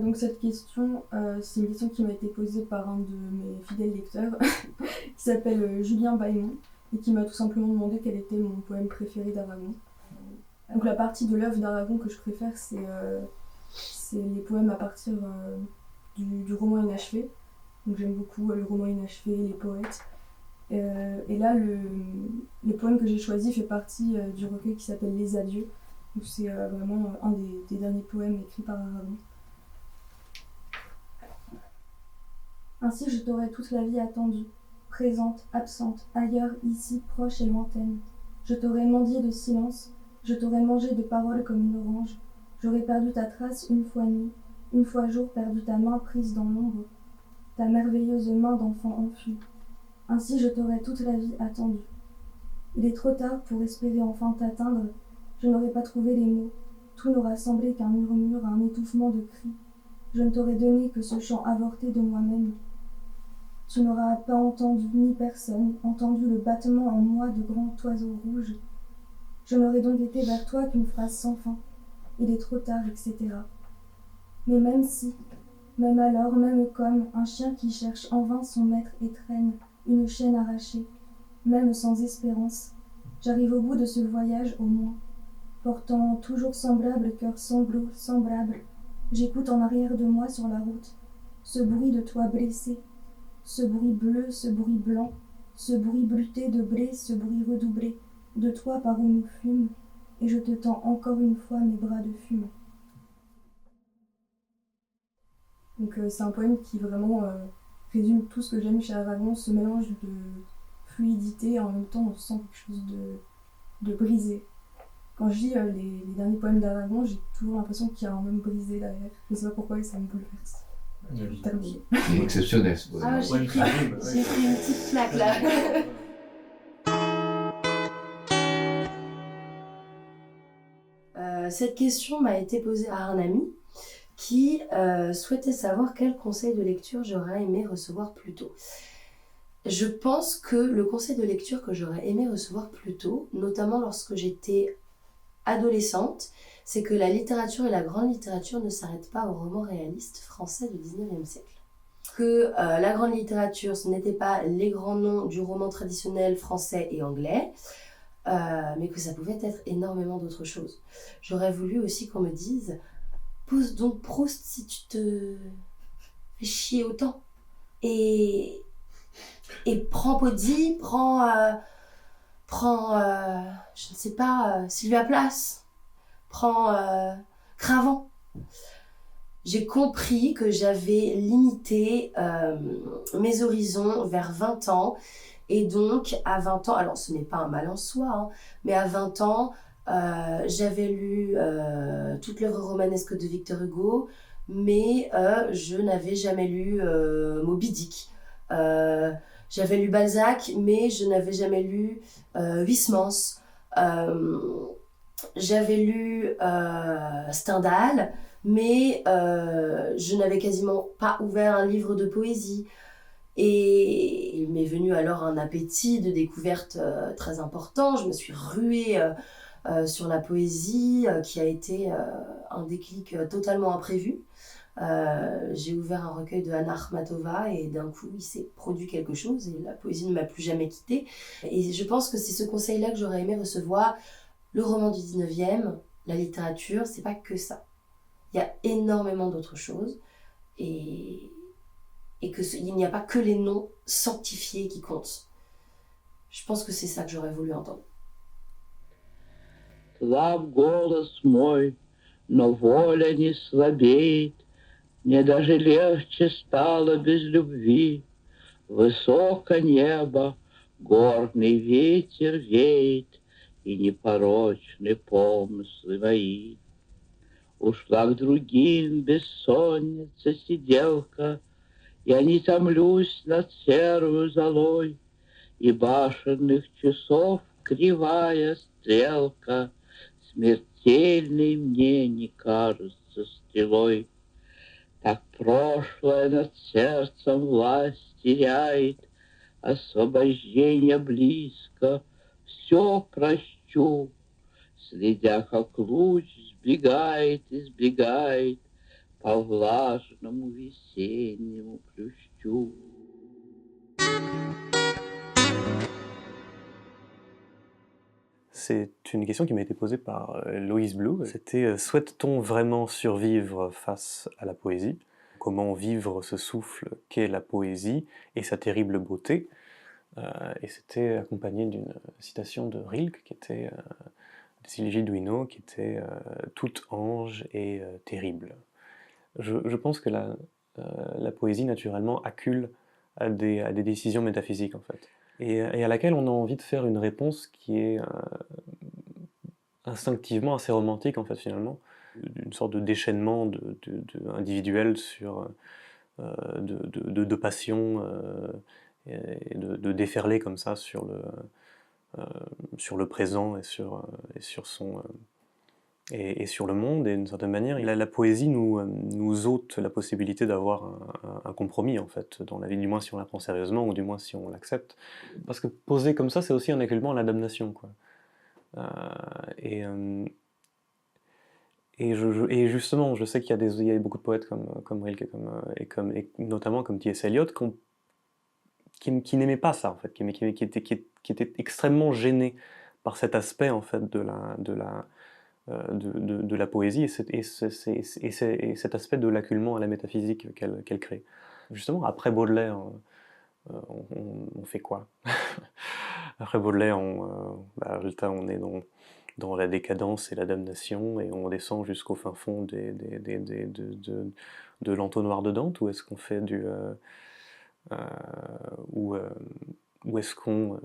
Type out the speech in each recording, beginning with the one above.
Donc cette question, c'est une question qui m'a été posée par un de mes fidèles lecteurs qui s'appelle Julien Baimon et qui m'a tout simplement demandé quel était mon poème préféré d'Aragon. Donc la partie de l'œuvre d'Aragon que je préfère, c'est les poèmes à partir du roman inachevé. Donc j'aime beaucoup le roman inachevé, les poètes. Et là, le poème que j'ai choisi fait partie du recueil qui s'appelle Les Adieux. Donc c'est vraiment un des derniers poèmes écrits par Aragon. Ainsi je t'aurais toute la vie attendue, présente, absente, ailleurs, ici, proche et lointaine. Je t'aurais mendié de silence, je t'aurais mangé de paroles comme une orange. J'aurais perdu ta trace une fois nuit, une fois jour perdu ta main prise dans l'ombre, ta merveilleuse main d'enfant enfui. Ainsi je t'aurais toute la vie attendue. Il est trop tard pour espérer enfin t'atteindre, je n'aurais pas trouvé les mots, tout n'aura semblé qu'un murmure, un étouffement de cris. Je ne t'aurais donné que ce chant avorté de moi-même. Tu n'auras pas entendu ni personne, entendu le battement en moi de grands oiseaux rouges. Je n'aurais donc été vers toi qu'une phrase sans fin. Il est trop tard, etc. Mais même si, même alors, même comme un chien qui cherche en vain son maître et traîne une chaîne arrachée, même sans espérance, j'arrive au bout de ce voyage au moins, portant toujours semblable cœur sanglot, semblable. J'écoute en arrière de moi sur la route ce bruit de toi blessé, ce bruit bleu, ce bruit blanc, ce bruit bleuté de blé, ce bruit redoublé de toi par où nous fûmes, et je te tends encore une fois mes bras de fume. Donc c'est un poème qui vraiment résume tout ce que j'aime chez Aragon, ce mélange de fluidité et en même temps on sent quelque chose de brisé. Quand je lis les derniers poèmes d'Aragon, j'ai toujours l'impression qu'il y a un homme brisé derrière. Je ne sais pas pourquoi et ça me bouleverse. C'est exceptionnel ce poème. Ah, j'ai pris une petite claque là. Cette question m'a été posée par un ami qui souhaitait savoir quel conseil de lecture j'aurais aimé recevoir plus tôt. Je pense que le conseil de lecture que j'aurais aimé recevoir plus tôt, notamment lorsque j'étais adolescente, c'est que la littérature et la grande littérature ne s'arrêtent pas aux romans réalistes français du 19e siècle. Que la grande littérature, ce n'était pas les grands noms du roman traditionnel français et anglais, mais que ça pouvait être énormément d'autres choses. J'aurais voulu aussi qu'on me dise « Pose donc Proust si tu te fais chier autant. Et prends Poddy, prends je ne sais pas, Sylvia Plath, prends Cravant. » J'ai compris que j'avais limité mes horizons vers 20 ans. Et donc, à 20 ans, alors ce n'est pas un mal en soi, hein, mais à 20 ans, j'avais lu toute l'œuvre romanesque de Victor Hugo, mais je n'avais jamais lu Moby Dick. J'avais lu Balzac, mais je n'avais jamais lu Huysmans. J'avais lu Stendhal, mais je n'avais quasiment pas ouvert un livre de poésie. Et il m'est venu alors un appétit de découverte très important. Je me suis ruée sur la poésie, qui a été un déclic totalement imprévu. J'ai ouvert un recueil de Anna Akhmatova et d'un coup il s'est produit quelque chose et la poésie ne m'a plus jamais quittée. Et je pense que c'est ce conseil-là que j'aurais aimé recevoir. Le roman du 19e, la littérature, c'est pas que ça. Il y a énormément d'autres choses et qu'il n'y a pas que les noms sanctifiés qui comptent. Je pense que c'est ça que j'aurais voulu entendre. Слаб голос мой, но воля не слабеет, мне даже легче стало без любви. Высоко небо, горный ветер веет, и непорочны помыслы мои. Ушла к другим бессонница сиделка, я не томлюсь над серою золой, и башенных часов кривая стрелка смертельной мне не кажется стрелой. Так прошлое над сердцем власть теряет, освобождение близко, все прощу, следя, как луч сбегает и сбегает по влажному весеннему плющу. C'est une question qui m'a été posée par Loïs Blue. C'était souhaite-t-on vraiment survivre face à la poésie ? Comment vivre ce souffle qu'est la poésie et sa terrible beauté ? Et c'était accompagné d'une citation de Rilke, qui était des élégies d'Ouino, qui était tout ange et terrible. Je pense que la poésie naturellement accule à des décisions métaphysiques en fait, et à laquelle on a envie de faire une réponse qui est instinctivement assez romantique en fait finalement, d'une sorte de déchaînement individuel sur de passion, et de déferler comme ça sur le présent et sur son et sur le monde, et d'une certaine manière la poésie nous ôte la possibilité d'avoir un compromis en fait dans la vie, du moins si on la prend sérieusement ou du moins si on l'accepte, parce que poser comme ça c'est aussi un accueillement à la damnation quoi. Et justement je sais qu'il y a beaucoup de poètes comme Rilke et notamment comme T.S. Eliot qui n'aimaient pas ça en fait, qui étaient extrêmement gênés par cet aspect en fait de la poésie et cet aspect de l'accueillement à la métaphysique qu'elle crée. Justement, après Baudelaire, on fait quoi? Après Baudelaire, résultat, on est dans la décadence et la damnation, et on descend jusqu'au fin fond de l'entonnoir de Dante, ou est-ce qu'on fait ou est-ce qu'on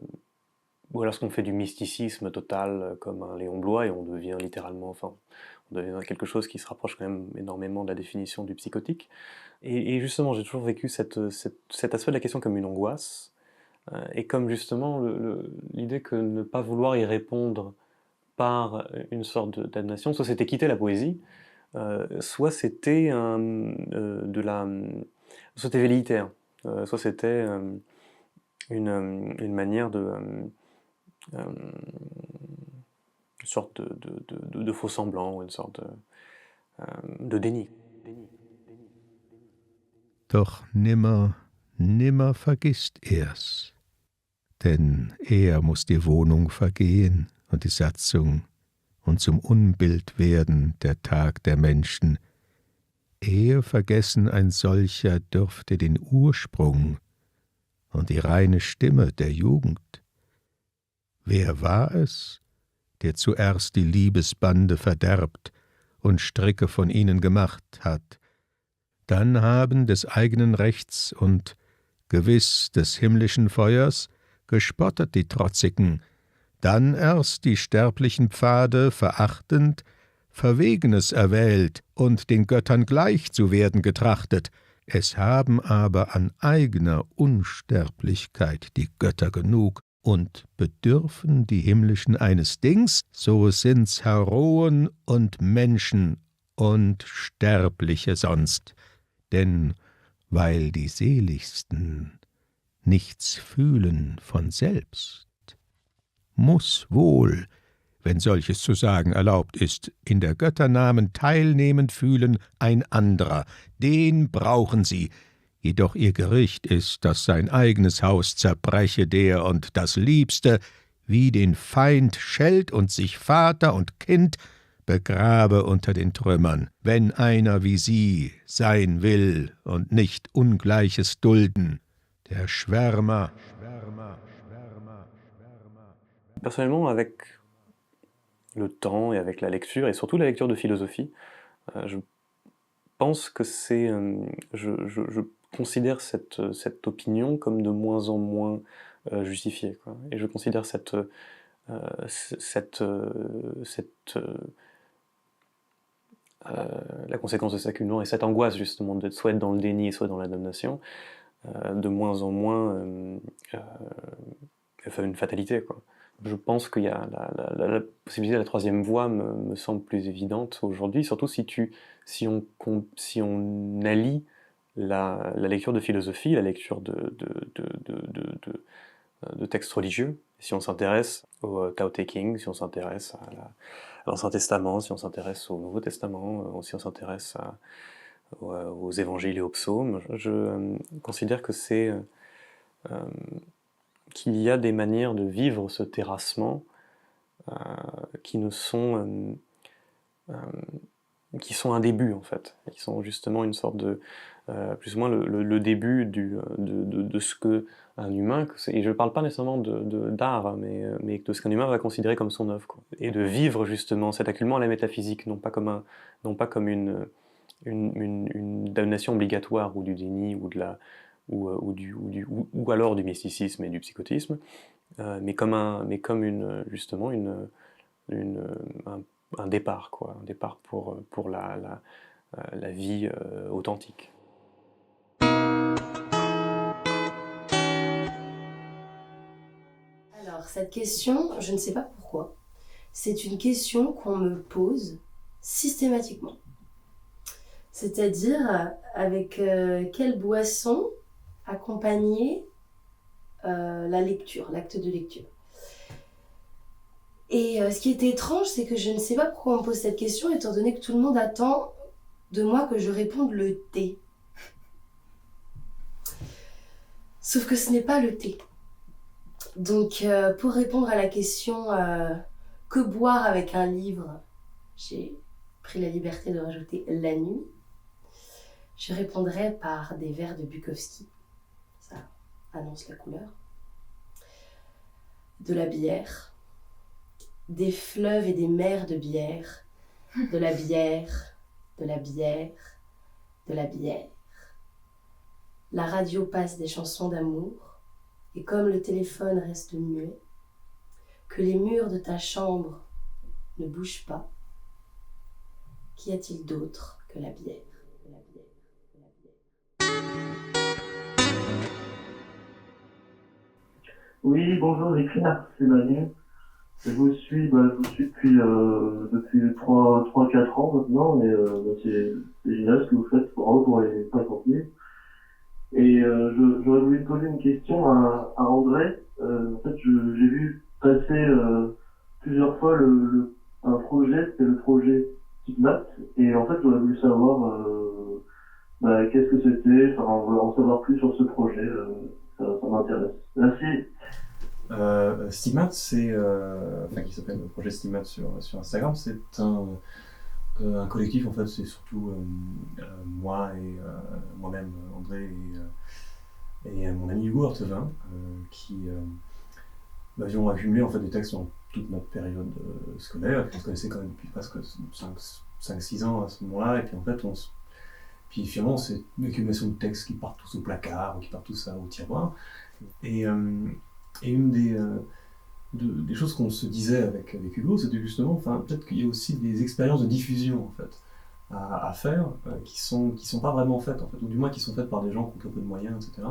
ou alors est-ce qu'on fait du mysticisme total comme un Léon Bloy et on devient littéralement, on devient quelque chose qui se rapproche quand même énormément de la définition du psychotique. Et justement, j'ai toujours vécu cet aspect de la question comme une angoisse, et comme justement l'idée que ne pas vouloir y répondre par une sorte de damnation, soit c'était quitter la poésie, soit c'était soit c'était velléitaire, soit c'était une manière une sorte de faux semblant, ou une sorte de déni. Doch nimmer, nimmer vergisst er's, denn muss die Wohnung vergehen und die Satzung und zum Unbild werden der Tag der Menschen. Vergessen ein solcher dürfte den Ursprung und die reine Stimme der Jugend. Wer war es, der zuerst die Liebesbande verderbt und Stricke von ihnen gemacht hat? Dann haben des eigenen Rechts und gewiss des himmlischen Feuers gespottet die Trotzigen, dann erst die sterblichen Pfade verachtend, Verwegenes erwählt und den Göttern gleich zu werden getrachtet. Es haben aber an eigener Unsterblichkeit die Götter genug und bedürfen die Himmlischen eines Dings, so sind's Heroen und Menschen und Sterbliche sonst. Denn weil die Seligsten nichts fühlen von selbst, muß wohl, wenn solches zu sagen erlaubt ist, in der Götternamen teilnehmend fühlen ein anderer, den brauchen sie, jedoch ihr Gericht ist, dass sein eigenes Haus zerbreche der und das Liebste, wie den Feind schellt und sich Vater und Kind begrabe unter den Trümmern, wenn einer wie sie sein will und nicht Ungleiches dulden, der Schwärmer. Personnellement, avec le temps et avec la lecture, et surtout la lecture de philosophie, je pense que je considère cette opinion comme de moins en moins justifiée, quoi. Et je considère la conséquence de cet accueillement et cette angoisse justement d'être soit dans le déni, soit dans la damnation, de moins en moins une fatalité, quoi. Je pense qu'il y a la possibilité de la troisième voie me semble plus évidente aujourd'hui, surtout si on allie la lecture de philosophie, la lecture de textes religieux, si on s'intéresse au Tao Te Ching, si on s'intéresse à l'Ancien Testament, si on s'intéresse au Nouveau Testament, si on s'intéresse aux évangiles et aux psaumes. Je considère que qu'il y a des manières de vivre ce terrassement qui sont un début en fait, et qui sont justement une sorte de plus ou moins le début de ce que un humain, et je ne parle pas nécessairement d'art, mais de ce qu'un humain va considérer comme son œuvre, quoi. Et de vivre justement cet accueillement à la métaphysique, non pas comme une damnation obligatoire ou du déni ou alors du mysticisme et du psychotisme, mais comme justement un départ, quoi, un départ pour la vie authentique. Alors, cette question, je ne sais pas pourquoi, c'est une question qu'on me pose systématiquement. C'est-à-dire, avec quelle boisson accompagner la lecture, l'acte de lecture. Et ce qui est étrange, c'est que je ne sais pas pourquoi on me pose cette question, étant donné que tout le monde attend de moi que je réponde le thé. Sauf que ce n'est pas le thé. Donc, pour répondre à la question que boire avec un livre, j'ai pris la liberté de rajouter la nuit. Je répondrai par des vers de Bukowski. Ça annonce la couleur. De la bière. Des fleuves et des mers de bière. De la bière, de la bière, de la bière. La radio passe des chansons d'amour. Et comme le téléphone reste muet, que les murs de ta chambre ne bougent pas, qu'y a-t-il d'autre que la bière? Oui, bonjour, c'est Claire, c'est Manu. Je vous suis depuis 3-4 ans maintenant, et c'est génial ce que vous faites pour les 50 000. Et j'aurais voulu poser une question à André. En fait, j'ai vu passer plusieurs fois un projet, c'était le projet Stigmate, et en fait, j'aurais voulu savoir qu'est-ce que c'était, enfin, en savoir plus sur ce projet, ça m'intéresse. Merci. Stigmate, qui s'appelle le projet Stigmate sur Instagram, c'est un collectif, en fait, c'est surtout moi et moi-même, André et mon ami Hugo Ortevin, qui avions accumulé en fait des textes dans toute notre période scolaire, et qu'on se connaissait quand même depuis presque 5-6 ans à ce moment-là, et puis en fait puis finalement c'est une accumulation de textes qui partent tous au placard, ou qui partent tous au tiroir, et une des choses qu'on se disait avec Hugo, c'était justement, peut-être qu'il y a aussi des expériences de diffusion en fait à faire qui sont pas vraiment faites en fait, ou du moins qui sont faites par des gens qui ont très peu de moyens, etc.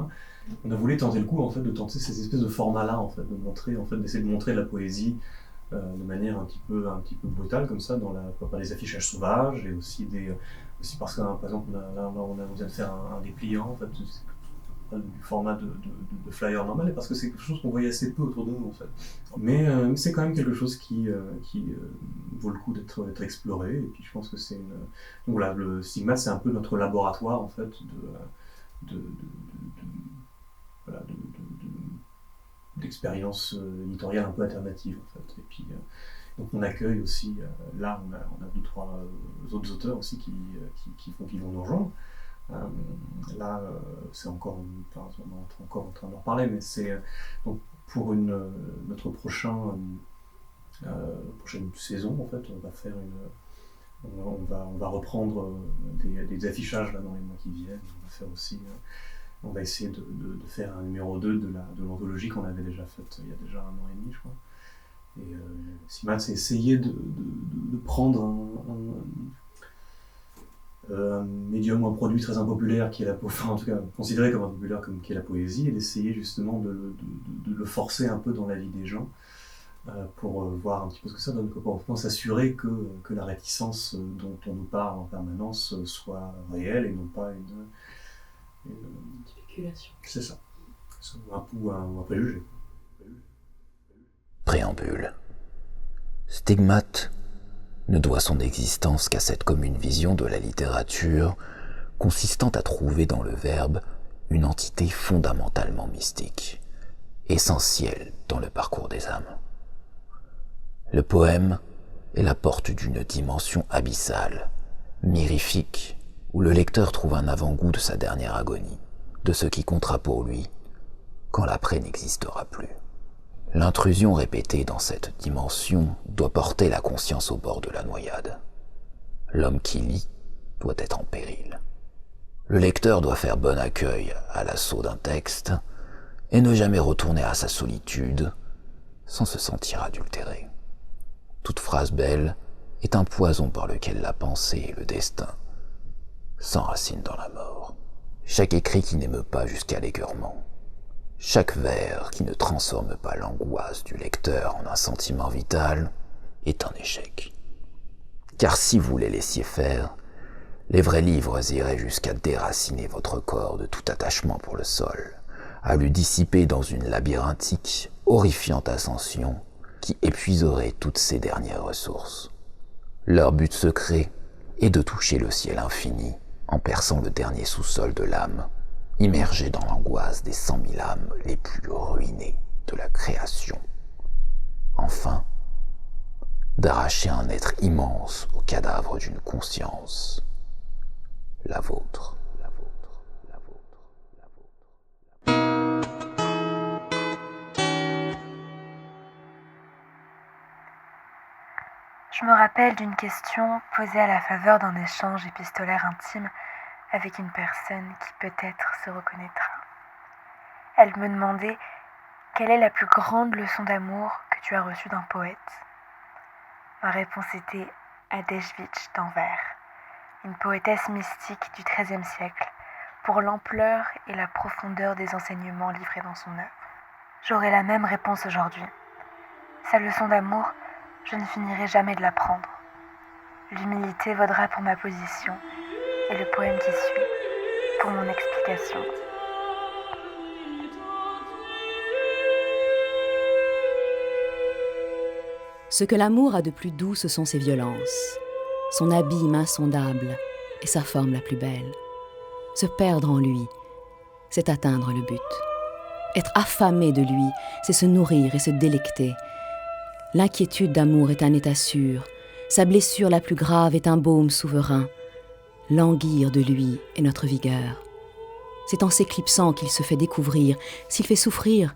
On a voulu tenter le coup en fait de tenter ces espèces de formats-là en fait, d'essayer de montrer de la poésie de manière un petit peu brutale comme ça par des affichages sauvages, et aussi parce que par exemple on vient de faire un dépliant en fait, du format de flyer normal, et parce que c'est quelque chose qu'on voyait assez peu autour de nous en fait. Mais c'est quand même quelque chose qui vaut le coup d'être exploré, et puis je pense que donc voilà, le Stigmate c'est un peu notre laboratoire en fait d'expériences éditoriales un peu alternatives en fait. Et puis donc on accueille aussi, là on a 2-3 autres auteurs aussi qui vont nous rejoindre. Là, c'est encore, on est encore en train d'en reparler, mais c'est donc pour notre prochaine saison en fait, on va reprendre des affichages là dans les mois qui viennent. On va essayer de faire un numéro 2 de l'anthologie qu'on avait déjà faite il y a déjà 1 an et demi, je crois. Et Stigmate, c'est essayer de prendre un médium ou un produit très impopulaire qui est en tout cas considéré comme impopulaire, qui est la poésie, et d'essayer justement de le forcer un peu dans la vie des gens pour voir un petit peu ce que ça donne, pour s'assurer que la réticence dont on nous parle en permanence soit réelle et non pas une spéculation. C'est ça. Ou un préjugé. Préambule. Stigmate ne doit son existence qu'à cette commune vision de la littérature consistant à trouver dans le verbe une entité fondamentalement mystique, essentielle dans le parcours des âmes. Le poème est la porte d'une dimension abyssale, mirifique, où le lecteur trouve un avant-goût de sa dernière agonie, de ce qui comptera pour lui quand l'après n'existera plus. L'intrusion répétée dans cette dimension doit porter la conscience au bord de la noyade. L'homme qui lit doit être en péril. Le lecteur doit faire bon accueil à l'assaut d'un texte et ne jamais retourner à sa solitude sans se sentir adultéré. Toute phrase belle est un poison par lequel la pensée et le destin s'enracinent dans la mort. Chaque écrit qui n'émeut pas jusqu'à l'écœurement, chaque vers qui ne transforme pas l'angoisse du lecteur en un sentiment vital est un échec. Car si vous les laissiez faire, les vrais livres iraient jusqu'à déraciner votre corps de tout attachement pour le sol, à le dissiper dans une labyrinthique, horrifiante ascension qui épuiserait toutes ses dernières ressources. Leur but secret est de toucher le ciel infini en perçant le dernier sous-sol de l'âme, immergé dans l'angoisse des 100 000 âmes les plus ruinées de la création. Enfin, d'arracher un être immense au cadavre d'une conscience, la vôtre. Je me rappelle d'une question posée à la faveur d'un échange épistolaire intime avec une personne qui peut-être se reconnaîtra. Elle me demandait quelle est la plus grande leçon d'amour que tu as reçue d'un poète. Ma réponse était Adéjevitch d'Anvers, une poétesse mystique du XIIIe siècle, pour l'ampleur et la profondeur des enseignements livrés dans son œuvre. J'aurai la même réponse aujourd'hui. Sa leçon d'amour, je ne finirai jamais de l'apprendre. L'humilité vaudra pour ma position, et le poème qui suit pour mon explication. Ce que l'amour a de plus doux, ce sont ses violences, son abîme insondable et sa forme la plus belle. Se perdre en lui, c'est atteindre le but. Être affamé de lui, c'est se nourrir et se délecter. L'inquiétude d'amour est un état sûr, sa blessure la plus grave est un baume souverain. Languir de lui est notre vigueur. C'est en s'éclipsant qu'il se fait découvrir. S'il fait souffrir,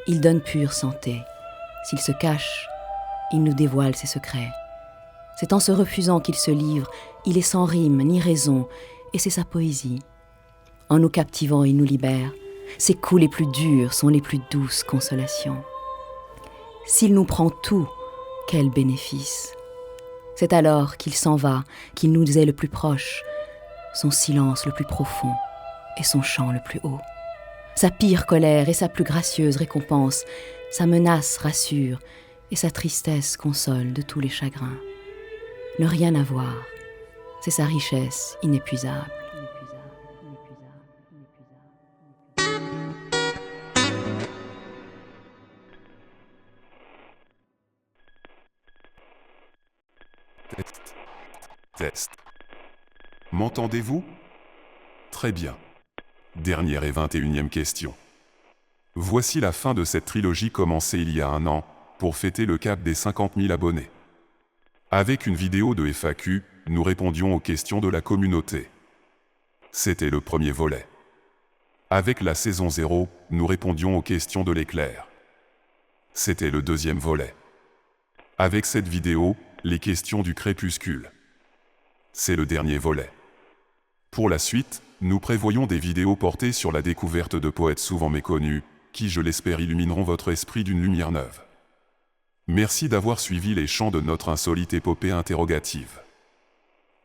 il donne pure santé. S'il se cache, il nous dévoile ses secrets. C'est en se refusant qu'il se livre, il est sans rime ni raison, et c'est sa poésie. En nous captivant, il nous libère. Ses coups les plus durs sont les plus douces consolations. S'il nous prend tout, quel bénéfice! C'est alors qu'il s'en va, qu'il nous est le plus proche, son silence le plus profond et son chant le plus haut. Sa pire colère et sa plus gracieuse récompense, sa menace rassure et sa tristesse console de tous les chagrins. Ne rien avoir, c'est sa richesse inépuisable. Test. M'entendez-vous? Très bien. Dernière et 21e question. Voici la fin de cette trilogie commencée il y a 1 an, pour fêter le cap des 50 000 abonnés. Avec une vidéo de FAQ, nous répondions aux questions de la communauté. C'était le premier volet. Avec la saison 0, nous répondions aux questions de l'éclair. C'était le 2e volet. Avec cette vidéo, les questions du crépuscule. C'est le dernier volet. Pour la suite, nous prévoyons des vidéos portées sur la découverte de poètes souvent méconnus, qui, je l'espère, illumineront votre esprit d'une lumière neuve. Merci d'avoir suivi les chants de notre insolite épopée interrogative.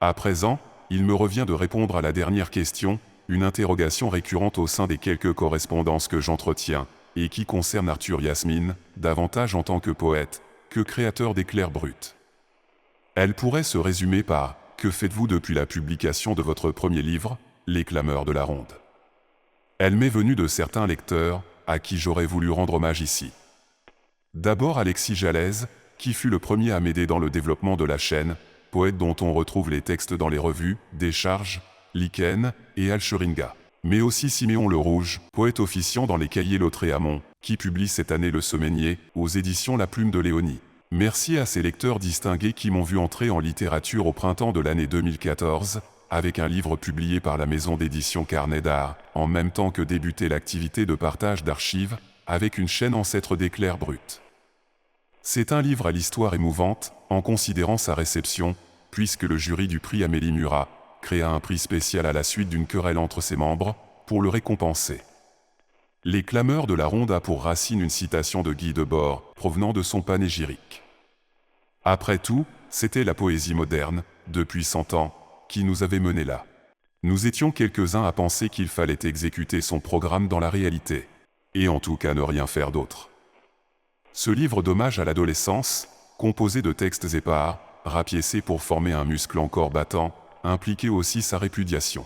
À présent, il me revient de répondre à la dernière question, une interrogation récurrente au sein des quelques correspondances que j'entretiens, et qui concerne Arthur Yasmine, davantage en tant que poète, que créateur d'éclairs bruts. Elle pourrait se résumer par « Que faites-vous depuis la publication de votre premier livre, Les clameurs de la ronde ?» Elle m'est venue de certains lecteurs, à qui j'aurais voulu rendre hommage ici. D'abord Alexis Jalaise, qui fut le premier à m'aider dans le développement de la chaîne, poète dont on retrouve les textes dans les revues, décharges, Lichen et Alcheringa. Mais aussi Siméon le Rouge, poète officiant dans les cahiers Lautréamont, qui publie cette année Le Semainier, aux éditions La Plume de Léonie. Merci à ces lecteurs distingués qui m'ont vu entrer en littérature au printemps de l'année 2014, avec un livre publié par la maison d'édition Carnet d'Art, en même temps que débuter l'activité de partage d'archives, avec une chaîne ancêtre d'Éclairs Bruts. C'est un livre à l'histoire émouvante, en considérant sa réception, puisque le jury du prix Amélie Murat créa un prix spécial à la suite d'une querelle entre ses membres, pour le récompenser. Les clameurs de la ronde a pour racine une citation de Guy Debord, provenant de son panégyrique. Après tout, c'était la poésie moderne, depuis 100 ans, qui nous avait menés là. Nous étions quelques-uns à penser qu'il fallait exécuter son programme dans la réalité, et en tout cas ne rien faire d'autre. Ce livre d'hommage à l'adolescence, composé de textes épars, rapiécés pour former un muscle encore battant, impliquait aussi sa répudiation.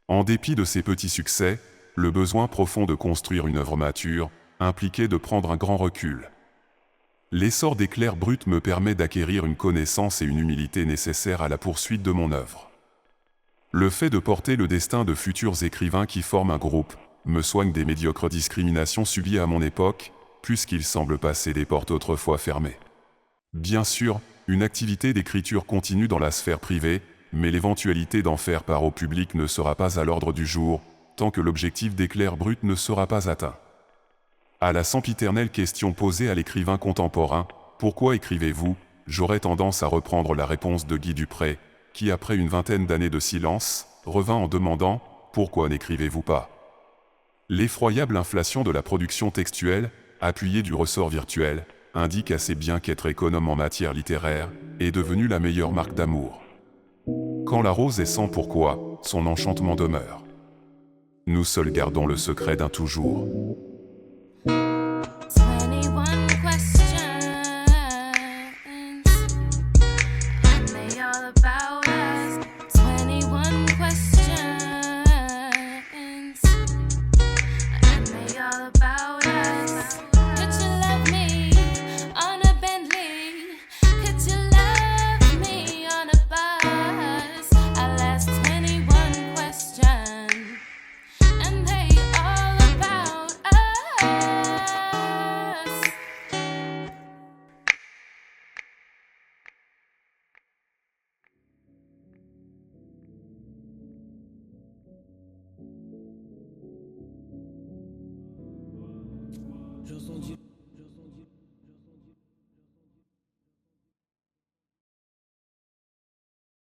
En dépit de ses petits succès, le besoin profond de construire une œuvre mature impliquait de prendre un grand recul. L'essor d'Éclairs Bruts me permet d'acquérir une connaissance et une humilité nécessaires à la poursuite de mon œuvre. Le fait de porter le destin de futurs écrivains qui forment un groupe me soigne des médiocres discriminations subies à mon époque, puisqu'il semble passer des portes autrefois fermées. Bien sûr, une activité d'écriture continue dans la sphère privée, mais l'éventualité d'en faire part au public ne sera pas à l'ordre du jour, tant que l'objectif d'Éclairs Bruts ne sera pas atteint. À la sempiternelle question posée à l'écrivain contemporain, « Pourquoi écrivez-vous ?», j'aurais tendance à reprendre la réponse de Guy Dupré, qui après une vingtaine d'années de silence, revint en demandant « Pourquoi n'écrivez-vous pas ?» L'effroyable inflation de la production textuelle, appuyée du ressort virtuel, indique assez bien qu'être économe en matière littéraire est devenu la meilleure marque d'amour. Quand la rose est sans pourquoi, son enchantement demeure. Nous seuls gardons le secret d'un toujours. 21 questions, and they all about us. 21 questions, and they all about us. Could you love me on a Bentley? Could you love me on a bus? I'll ask 21 questions, and they all about us. Chansons